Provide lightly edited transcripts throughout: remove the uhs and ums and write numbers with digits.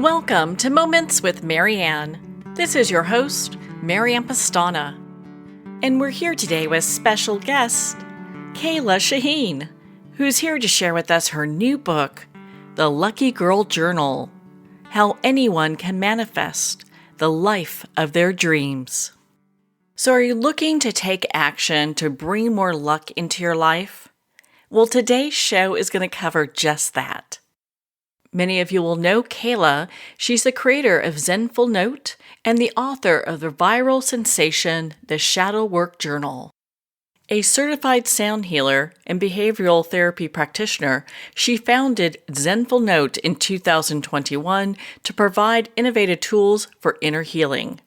Welcome to Moments with Marianne. This is your host, Marianne Pastana. And we're here today with special guest, Keila Shaheen, who's here to share with us her new book, The Lucky Girl Journal: How Anyone Can Manifest the Life of Their Dreams. So are you looking to take action to bring more luck into your life? Well, today's show is going to cover just that. Many of you will know Keila. She's the creator of Zenful Note and the author of the viral sensation, The Shadow Work Journal. A certified sound healer and behavioral therapy practitioner, she founded Zenful Note in 2021 to provide innovative tools for inner healing.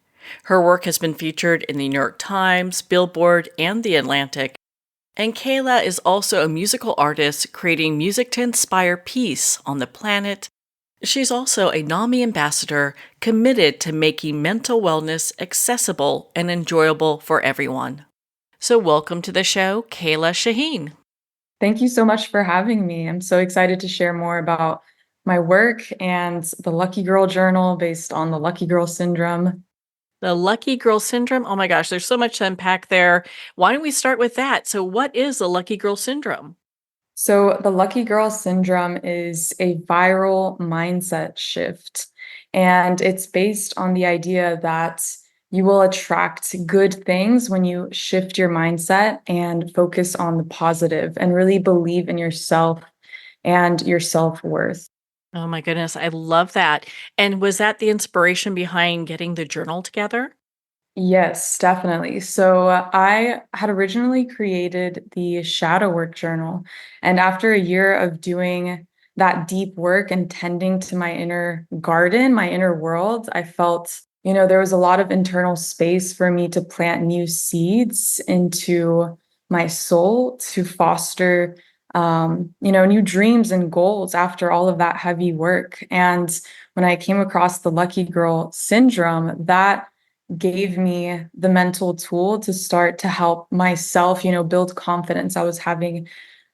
Her work has been featured in the New York Times, Billboard, and The Atlantic. And Keila is also a musical artist creating music to inspire peace on the planet. She's also a NAMI ambassador committed to making mental wellness accessible and enjoyable for everyone. So welcome to the show, Keila Shaheen. Thank you so much for having me. I'm so excited to share more about my work and the Lucky Girl Journal based on the Lucky Girl Syndrome. The Lucky Girl Syndrome. Oh my gosh, there's so much to unpack there. Why don't we start with that? So what is the Lucky Girl Syndrome? So the Lucky Girl Syndrome is a viral mindset shift, and it's based on the idea that you will attract good things when you shift your mindset and focus on the positive and really believe in yourself and your self-worth. Oh my goodness, I love that. And was that the inspiration behind getting the journal together? Yes, definitely. So I had originally created the shadow work journal. And after a year of doing that deep work and tending to my inner garden, my inner world, I felt, there was a lot of internal space for me to plant new seeds into my soul to foster, new dreams and goals after all of that heavy work. And when I came across the Lucky Girl syndrome, that gave me the mental tool to start to help myself, build confidence. I was having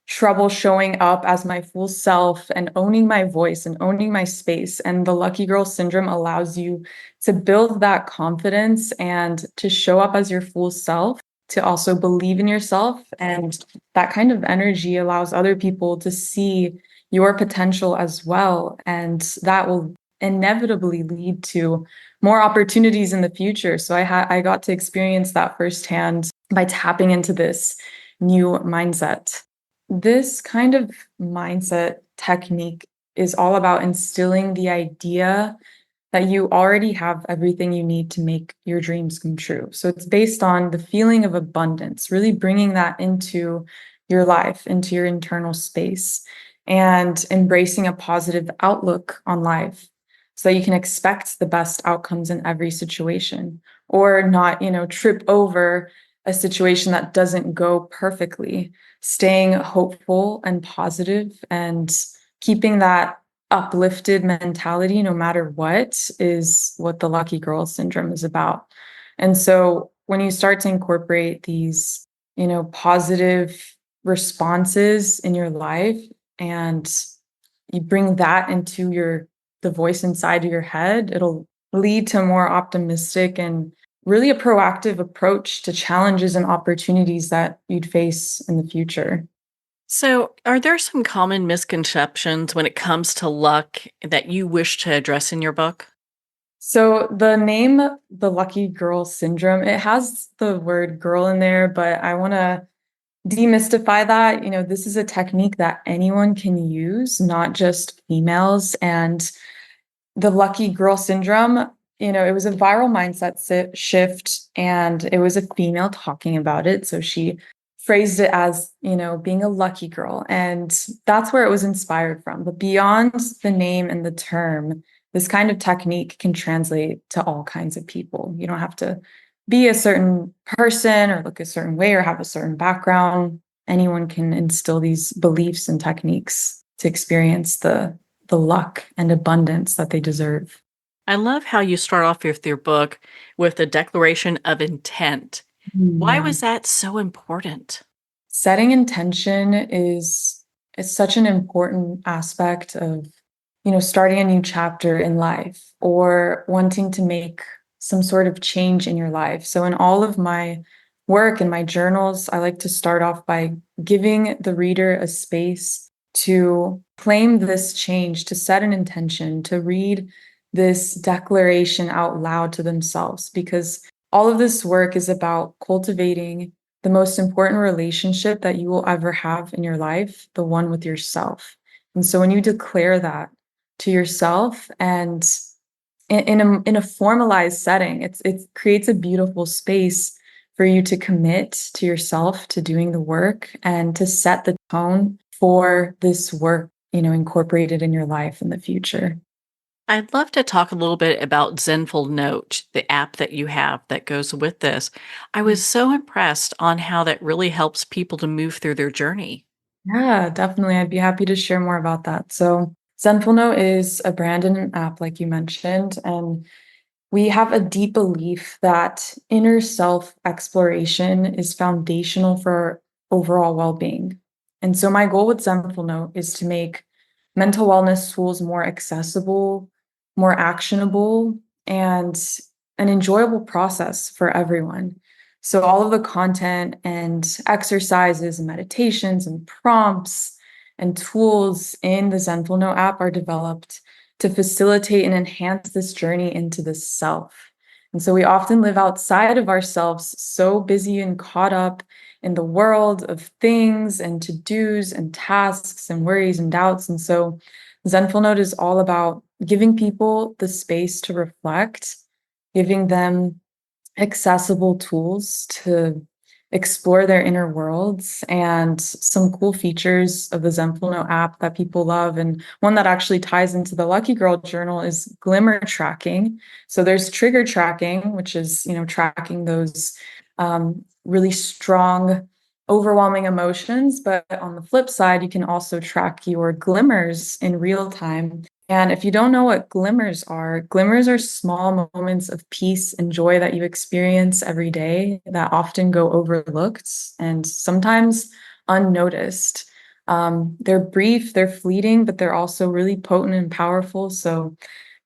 trouble showing up as my full self and owning my voice and owning my space. And the Lucky Girl Syndrome allows you to build that confidence and to show up as your full self, to also believe in yourself. And that kind of energy allows other people to see your potential as well. And that will inevitably lead to more opportunities in the future. So I got to experience that firsthand by tapping into this new mindset. This kind of mindset technique is all about instilling the idea that you already have everything you need to make your dreams come true. So it's based on the feeling of abundance, really bringing that into your life, into your internal space, and embracing a positive outlook on life so that you can expect the best outcomes in every situation, or not, trip over a situation that doesn't go perfectly. Staying hopeful and positive and keeping that uplifted mentality no matter what is what the Lucky Girl Syndrome is about. And so when you start to incorporate these, positive responses in your life, and you bring that into the voice inside of your head, it'll lead to a more optimistic and really a proactive approach to challenges and opportunities that you'd face in the future. So, are there some common misconceptions when it comes to luck that you wish to address in your book? So the name, the Lucky Girl Syndrome, it has the word girl in there, but I want to demystify that. This is a technique that anyone can use, not just females. And the Lucky Girl Syndrome, it was a viral mindset shift, and it was a female talking about it. So she phrased it as, being a lucky girl. And that's where it was inspired from. But beyond the name and the term, this kind of technique can translate to all kinds of people. You don't have to be a certain person or look a certain way or have a certain background. Anyone can instill these beliefs and techniques to experience the luck and abundance that they deserve. I love how you start off with your book with a declaration of intent. Why Yeah. was that so important? Setting intention is such an important aspect of starting a new chapter in life or wanting to make some sort of change in your life. So, in all of my work and my journals, I like to start off by giving the reader a space to claim this change, to set an intention, to read this declaration out loud to themselves, because all of this work is about cultivating the most important relationship that you will ever have in your life, the one with yourself. And so when you declare that to yourself and in a formalized setting, it creates a beautiful space for you to commit to yourself, to doing the work, and to set the tone for this work, incorporated in your life in the future. I'd love to talk a little bit about Zenful Note, the app that you have that goes with this. I was so impressed on how that really helps people to move through their journey. Yeah, definitely. I'd be happy to share more about that. So, Zenful is a brand and an app, like you mentioned, and we have a deep belief that inner self exploration is foundational for our overall well being. And so, my goal with Zenful Note is to make mental wellness tools more accessible, more actionable, and an enjoyable process for everyone. So, all of the content and exercises and meditations and prompts and tools in the Zenful Note app are developed to facilitate and enhance this journey into the self. And so we often live outside of ourselves, so busy and caught up in the world of things and to dos and tasks and worries and doubts. And so Zenful Note is all about giving people the space to reflect, giving them accessible tools to explore their inner worlds, and some cool features of the Zenful app that people love. And one that actually ties into the Lucky Girl journal is glimmer tracking. So there's trigger tracking, which is, tracking those really strong, overwhelming emotions. But on the flip side, you can also track your glimmers in real time. And if you don't know what glimmers are small moments of peace and joy that you experience every day that often go overlooked and sometimes unnoticed. They're brief, they're fleeting, but they're also really potent and powerful. So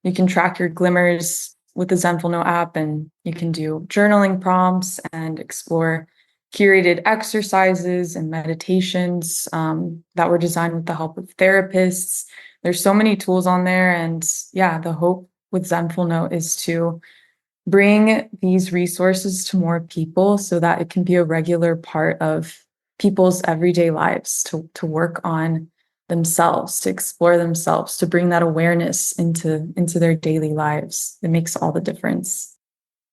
you can track your glimmers with the Zenful Note app, and you can do journaling prompts and explore curated exercises and meditations that were designed with the help of therapists. There's so many tools on there. And yeah, the hope with Zenful Note is to bring these resources to more people so that it can be a regular part of people's everyday lives to work on themselves, to explore themselves, to bring that awareness into their daily lives. It makes all the difference.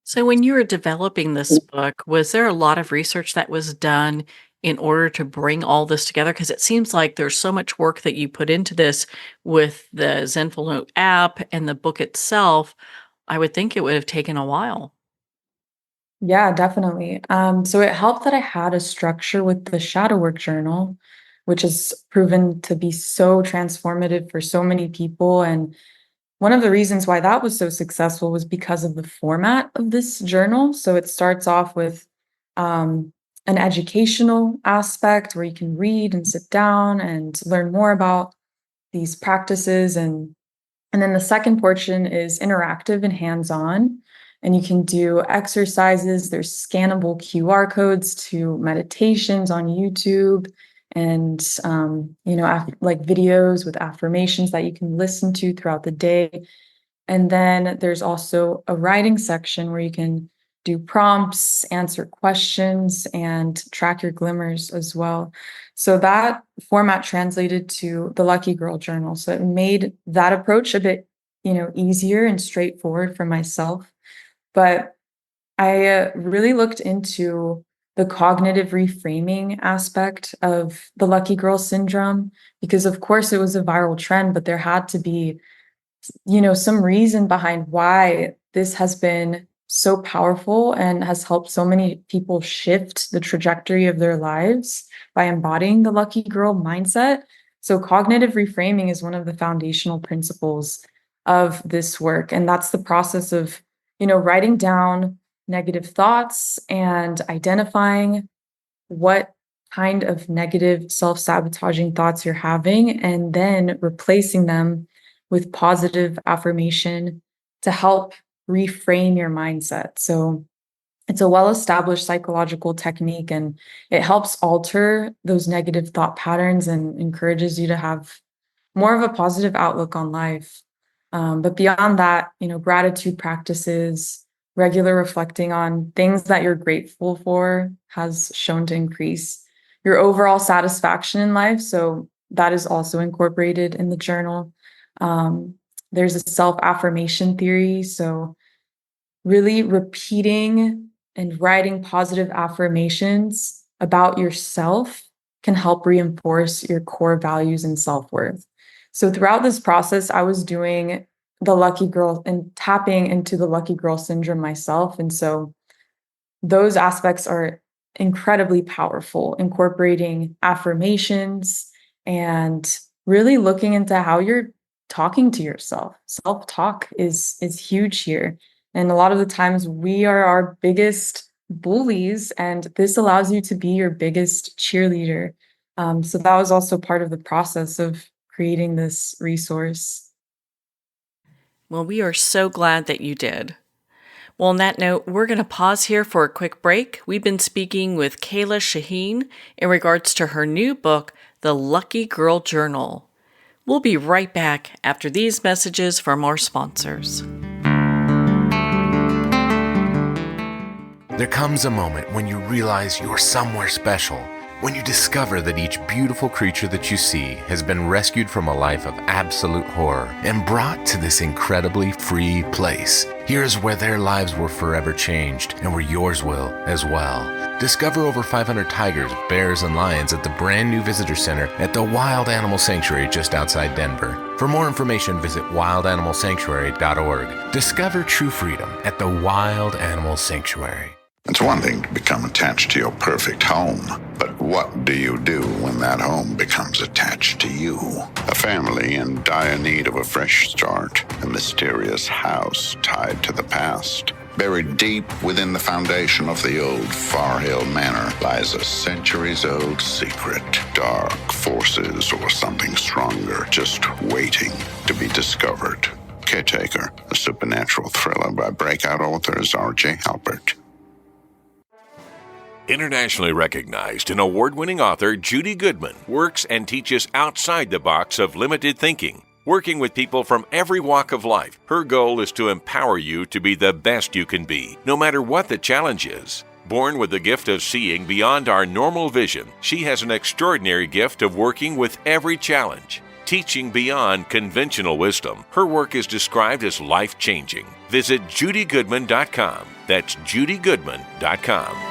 So, when you were developing this book, was there a lot of research that was done in order to bring all this together? Because it seems like there's so much work that you put into this with the Zenful Note app and the book itself. I would think it would have taken a while. Yeah, definitely. So it helped that I had a structure with the shadow work journal, which has proven to be so transformative for so many people. And one of the reasons why that was so successful was because of the format of this journal. So it starts off with um, an educational aspect where you can read and sit down and learn more about these practices, and then the second portion is interactive and hands-on. And you can do exercises. There's scannable QR codes to meditations on YouTube, and like videos with affirmations that you can listen to throughout the day. And then there's also a writing section where you can do prompts, answer questions, and track your glimmers as well. So that format translated to the Lucky Girl journal. So it made that approach a bit, easier and straightforward for myself. But I really looked into the cognitive reframing aspect of the Lucky Girl syndrome because, of course, it was a viral trend, but there had to be some reason behind why this has been so powerful and has helped so many people shift the trajectory of their lives by embodying the lucky girl mindset. So cognitive reframing is one of the foundational principles of this work. And that's the process of, writing down negative thoughts and identifying what kind of negative self-sabotaging thoughts you're having, and then replacing them with positive affirmation to help reframe your mindset. So it's a well-established psychological technique, and it helps alter those negative thought patterns and encourages you to have more of a positive outlook on life. But beyond that, gratitude practices, regular reflecting on things that you're grateful for has shown to increase your overall satisfaction in life. So that is also incorporated in the journal. Um, there's a self-affirmation theory. So really repeating and writing positive affirmations about yourself can help reinforce your core values and self-worth. So throughout this process, I was doing the lucky girl and tapping into the lucky girl syndrome myself. And so those aspects are incredibly powerful, incorporating affirmations and really looking into how you're talking to yourself. Self-talk is huge here. And a lot of the times we are our biggest bullies, and this allows you to be your biggest cheerleader. So that was also part of the process of creating this resource. Well, we are so glad that you did. Well, on that note, we're going to pause here for a quick break. We've been speaking with Keila Shaheen in regards to her new book, The Lucky Girl Journal. We'll be right back after these messages from our sponsors. There comes a moment when you realize you're somewhere special, when you discover that each beautiful creature that you see has been rescued from a life of absolute horror and brought to this incredibly free place. Here's where their lives were forever changed, and where yours will as well. Discover over 500 tigers, bears, and lions at the brand new visitor center at the Wild Animal Sanctuary just outside Denver. For more information, visit wildanimalsanctuary.org. Discover true freedom at the Wild Animal Sanctuary. It's one thing to become attached to your perfect home, but what do you do when that home becomes attached to you? A family in dire need of a fresh start, a mysterious house tied to the past. Buried deep within the foundation of the old Far Hill Manor lies a centuries-old secret. Dark forces or something stronger just waiting to be discovered. Caretaker, a supernatural thriller by breakout authors R.J. Halpert. Internationally recognized and award-winning author Judy Goodman works and teaches outside the box of limited thinking. Working with people from every walk of life, her goal is to empower you to be the best you can be, no matter what the challenge is. Born with the gift of seeing beyond our normal vision, she has an extraordinary gift of working with every challenge. Teaching beyond conventional wisdom, her work is described as life-changing. Visit judygoodman.com. That's judygoodman.com.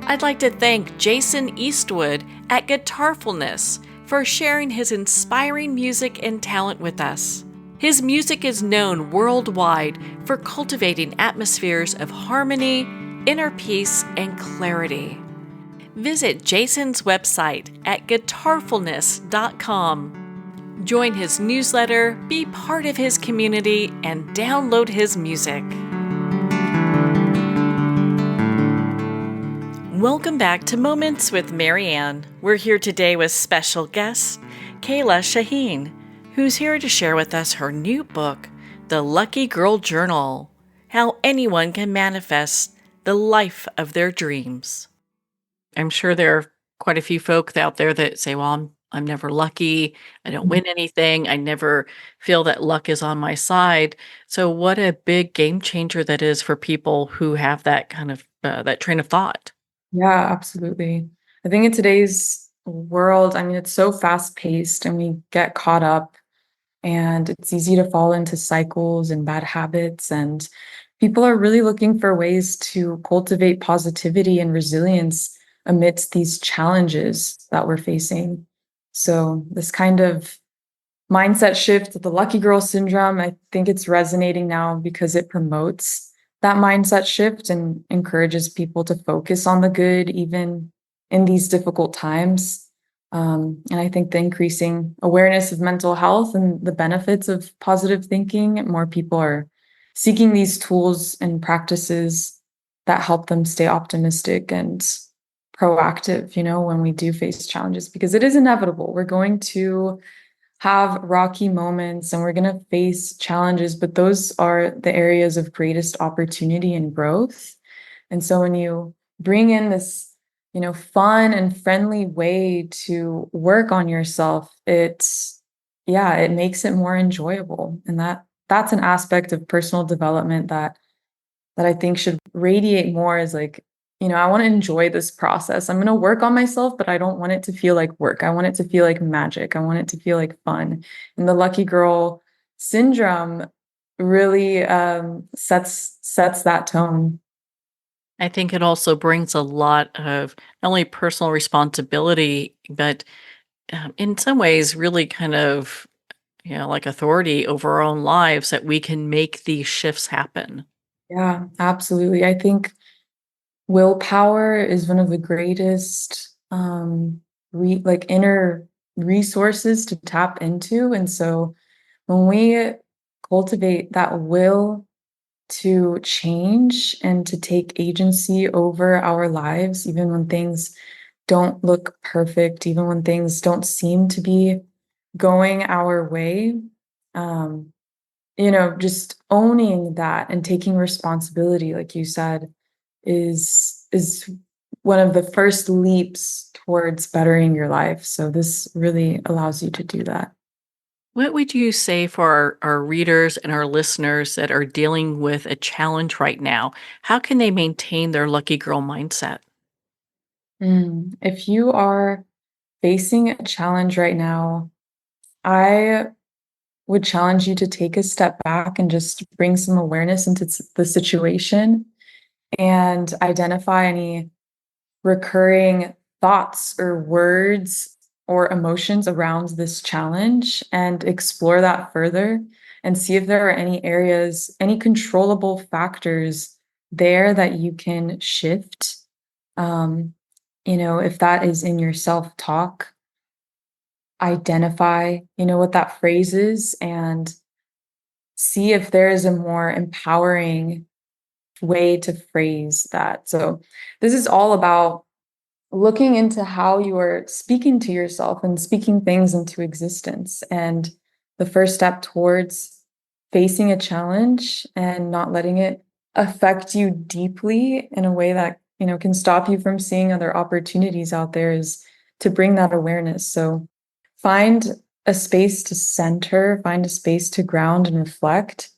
I'd like to thank Jason Eastwood at Guitarfulness for sharing his inspiring music and talent with us. His music is known worldwide for cultivating atmospheres of harmony, inner peace, and clarity. Visit Jason's website at guitarfulness.com. Join his newsletter, be part of his community, and download his music. Welcome back to Moments with Marianne. We're here today with special guest, Keila Shaheen, who's here to share with us her new book, The Lucky Girl Journal, How Anyone Can Manifest the Life of Their Dreams. I'm sure there are quite a few folk out there that say, well, I'm never lucky. I don't win anything. I never feel that luck is on my side. So what a big game changer that is for people who have that kind of, that train of thought. Yeah, absolutely. I think in today's world, it's so fast paced and we get caught up, and it's easy to fall into cycles and bad habits. And people are really looking for ways to cultivate positivity and resilience amidst these challenges that we're facing. So this kind of mindset shift, the lucky girl syndrome, I think it's resonating now because it promotes that mindset shift and encourages people to focus on the good, even in these difficult times. And I think the increasing awareness of mental health and the benefits of positive thinking, more people are seeking these tools and practices that help them stay optimistic and proactive, when we do face challenges, because it is inevitable. We're going to have rocky moments and we're going to face challenges, but those are the areas of greatest opportunity and growth. And so when you bring in this, fun and friendly way to work on yourself, it makes it more enjoyable. And that's an aspect of personal development that I think should radiate more, is like, I want to enjoy this process. I'm going to work on myself, but I don't want it to feel like work. I want it to feel like magic. I want it to feel like fun. And the lucky girl syndrome really sets that tone. I think it also brings a lot of not only personal responsibility, but in some ways, really kind of, like authority over our own lives, that we can make these shifts happen. Yeah, absolutely. I think willpower is one of the greatest inner resources to tap into. And so when we cultivate that will to change and to take agency over our lives, even when things don't look perfect, even when things don't seem to be going our way, um, just owning that and taking responsibility, like you said, is one of the first leaps towards bettering your life. So this really allows you to do that. What would you say for our readers and our listeners that are dealing with a challenge right now? How can they maintain their lucky girl mindset? If you are facing a challenge right now, I would challenge you to take a step back and just bring some awareness into the situation and identify any recurring thoughts or words or emotions around this challenge, and explore that further and see if there are any areas, any controllable factors there that you can shift. Um, if that is in your self-talk, identify, what that phrase is, and see if there is a more empowering way to phrase that. So this is all about looking into how you are speaking to yourself and speaking things into existence. And the first step towards facing a challenge and not letting it affect you deeply in a way that, can stop you from seeing other opportunities out there, is to bring that awareness. So find a space to center, find a space to ground and reflect,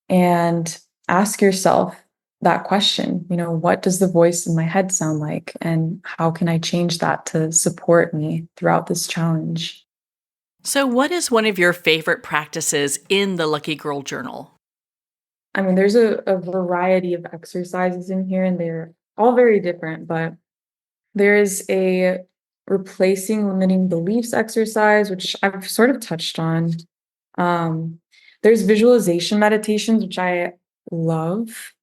and ask yourself that question, what does the voice in my head sound like? And how can I change that to support me throughout this challenge? So, what is one of your favorite practices in the Lucky Girl Journal? I mean, there's a variety of exercises in here, and they're all very different, but there is a replacing limiting beliefs exercise, which I've sort of touched on. Um, there's visualization meditations, which I love,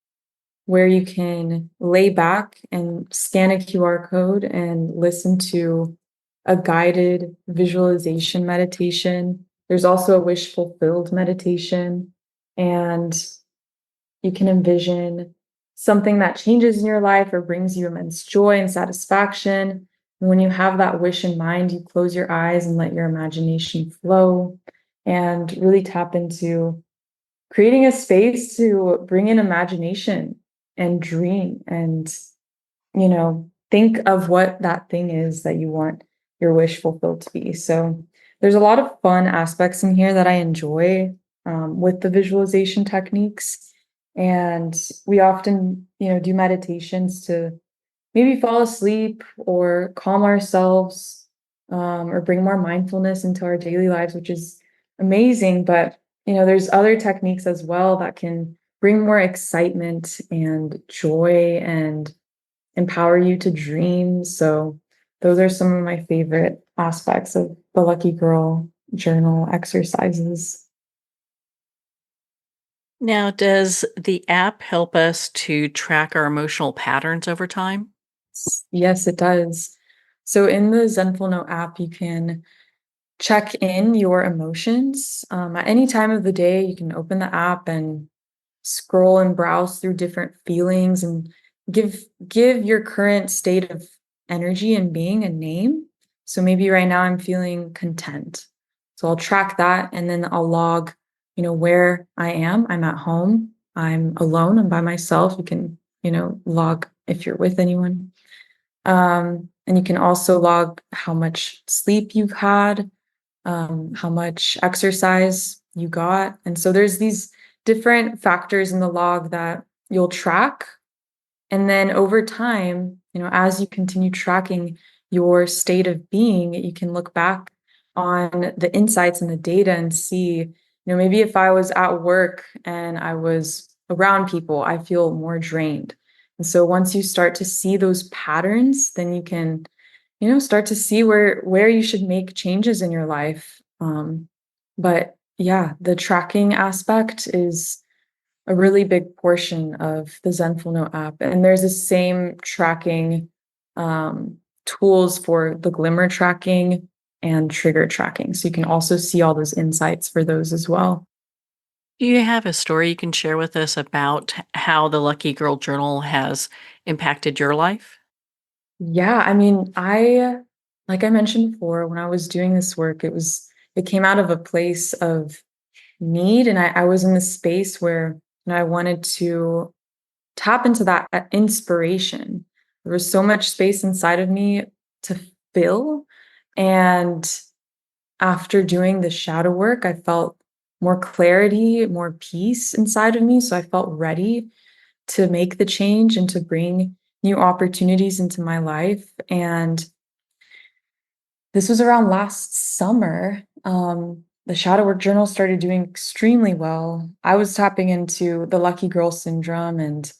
where you can lay back and scan a QR code and listen to a guided visualization meditation. There's also a wish fulfilled meditation, and you can envision something that changes in your life or brings you immense joy and satisfaction. And when you have that wish in mind, you close your eyes and let your imagination flow and really tap into creating a space to bring in imagination and dream and, think of what that thing is that you want your wish fulfilled to be. So there's a lot of fun aspects in here that I enjoy with the visualization techniques. And we often, do meditations to maybe fall asleep or calm ourselves, or bring more mindfulness into our daily lives, which is amazing. But, there's other techniques as well that can bring more excitement and joy and empower you to dream. So those are some of my favorite aspects of the Lucky Girl journal exercises. Now, does the app help us to track our emotional patterns over time? Yes, it does. So in the Zenful Note app, you can check in your emotions. At any time of the day, you can open the app and scroll and browse through different feelings and give your current state of energy and being a name. So maybe right now I'm feeling content. So I'll track that and then I'll log, where I am. I'm at home. I'm alone. I'm by myself. You can, log if you're with anyone. And you can also log how much sleep you've had, how much exercise you got. And so there's these different factors in the log that you'll track. And then over time, as you continue tracking your state of being, you can look back on the insights and the data and see, maybe if I was at work and I was around people, I feel more drained. And so once you start to see those patterns, then you can, start to see where you should make changes in your life. But yeah, the tracking aspect is a really big portion of the Zenful Note app. And there's the same tracking tools for the glimmer tracking and trigger tracking. So you can also see all those insights for those as well. Do you have a story you can share with us about how the Lucky Girl Journal has impacted your life? Yeah, I mean, like I mentioned before, when I was doing this work, it came out of a place of need. And I was in this space where I wanted to tap into that inspiration. There was so much space inside of me to fill. And after doing the shadow work, I felt more clarity, more peace inside of me. So I felt ready to make the change and to bring new opportunities into my life. And this was around last summer. The shadow work journal started doing extremely well. I was tapping into the lucky girl syndrome and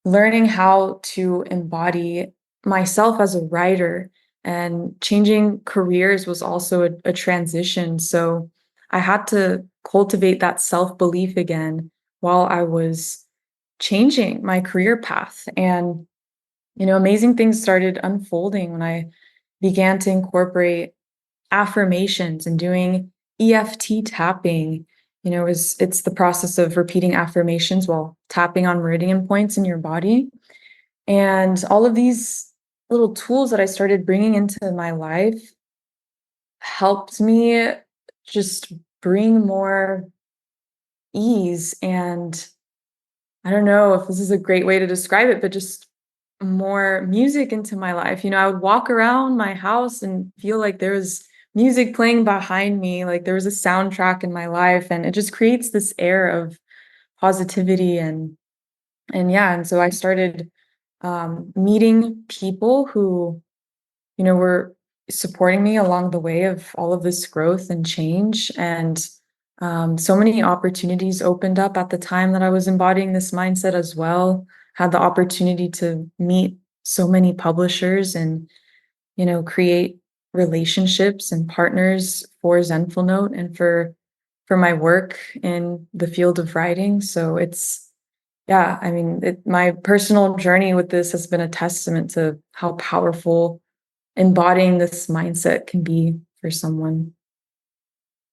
learning how to embody myself as a writer, and changing careers was also a transition. So I had to cultivate that self-belief again while I was changing my career path. And, amazing things started unfolding when I began to incorporate affirmations and doing EFT tapping. It's the process of repeating affirmations while tapping on meridian points in your body. And all of these little tools that I started bringing into my life helped me just bring more ease, and I don't know if this is a great way to describe it, but just more music into my life. I would walk around my house and feel like there was music playing behind me, like there was a soundtrack in my life, and it just creates this air of positivity. And yeah, and so I started meeting people who, were supporting me along the way of all of this growth and change. And so many opportunities opened up at the time that I was embodying this mindset as well. Had the opportunity to meet so many publishers and, create relationships and partners for Zenful Note and for my work in the field of writing. So yeah, I mean, my personal journey with this has been a testament to how powerful embodying this mindset can be for someone.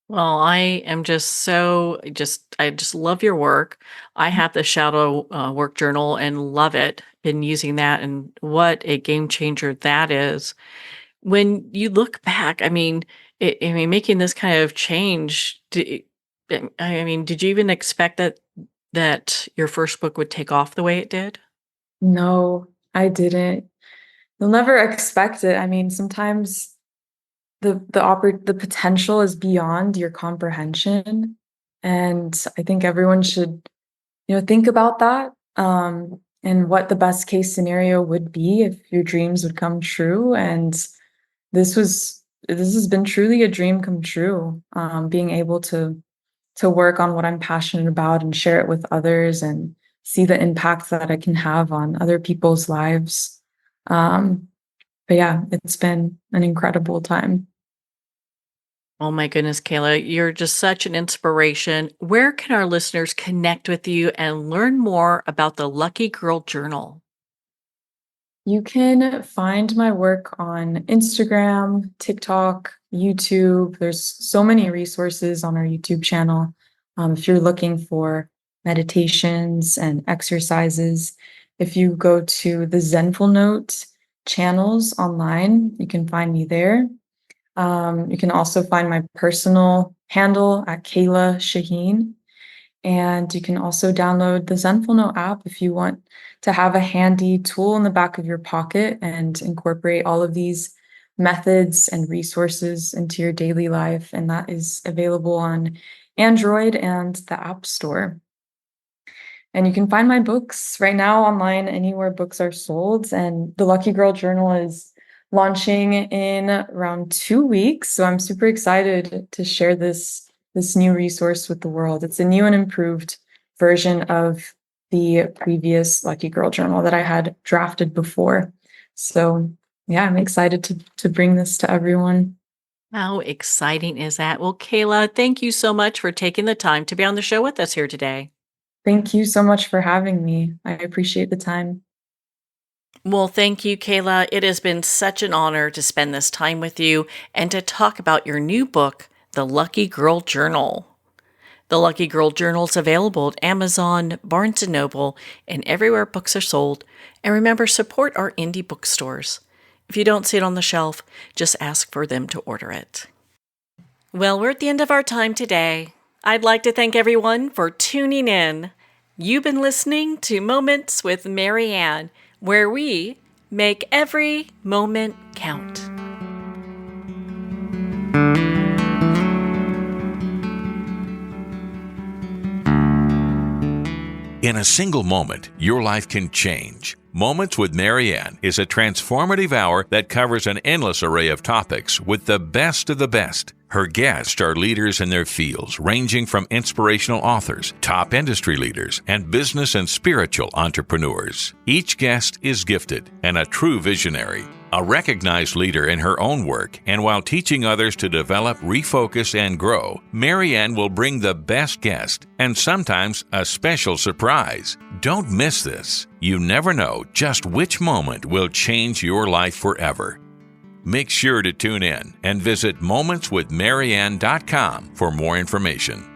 Well, I am I just love your work. I have the shadow work journal and love it. Been using that, and what a game changer that is. When you look back, making this kind of change, did you even expect that your first book would take off the way it did? No, I didn't. You'll never expect it. I mean, sometimes the potential is beyond your comprehension. And I think everyone should, think about that, and what the best case scenario would be if your dreams would come true. And this has been truly a dream come true. Being able to work on what I'm passionate about and share it with others and see the impact that I can have on other people's lives. But yeah, it's been an incredible time. Oh my goodness, Kayla, you're just such an inspiration. Where can our listeners connect with you and learn more about the Lucky Girl Journal? You can find my work on Instagram, TikTok, YouTube. There's so many resources on our YouTube channel. If you're looking for meditations and exercises, if you go to the Zenful Note channels online. You can find me there. You can also find my personal handle at Keila Shaheen. And you can also download the Zenful Note app if you want to have a handy tool in the back of your pocket and incorporate all of these methods and resources into your daily life. And that is available on Android and the App Store. And you can find my books right now online anywhere books are sold. And the Lucky Girl Journal is launching in around 2 weeks. So I'm super excited to share this new resource with the world. It's a new and improved version of the previous Lucky Girl Journal that I had drafted before. So yeah, I'm excited to bring this to everyone. How exciting is that? Well, Keila, thank you so much for taking the time to be on the show with us here today. Thank you so much for having me. I appreciate the time. Well, thank you, Keila. It has been such an honor to spend this time with you and to talk about your new book, The Lucky Girl Journal. The Lucky Girl Journal is available at Amazon, Barnes & Noble, and everywhere books are sold. And remember, support our indie bookstores. If you don't see it on the shelf, just ask for them to order it. Well, we're at the end of our time today. I'd like to thank everyone for tuning in. You've been listening to Moments with Marianne, where we make every moment count. In a single moment, your life can change. Moments with Marianne is a transformative hour that covers an endless array of topics with the best of the best. Her guests are leaders in their fields, ranging from inspirational authors, top industry leaders, and business and spiritual entrepreneurs. Each guest is gifted and a true visionary, a recognized leader in her own work, and while teaching others to develop, refocus, and grow, Marianne will bring the best guest and sometimes a special surprise. Don't miss this. You never know just which moment will change your life forever. Make sure to tune in and visit momentswithmarianne.com for more information.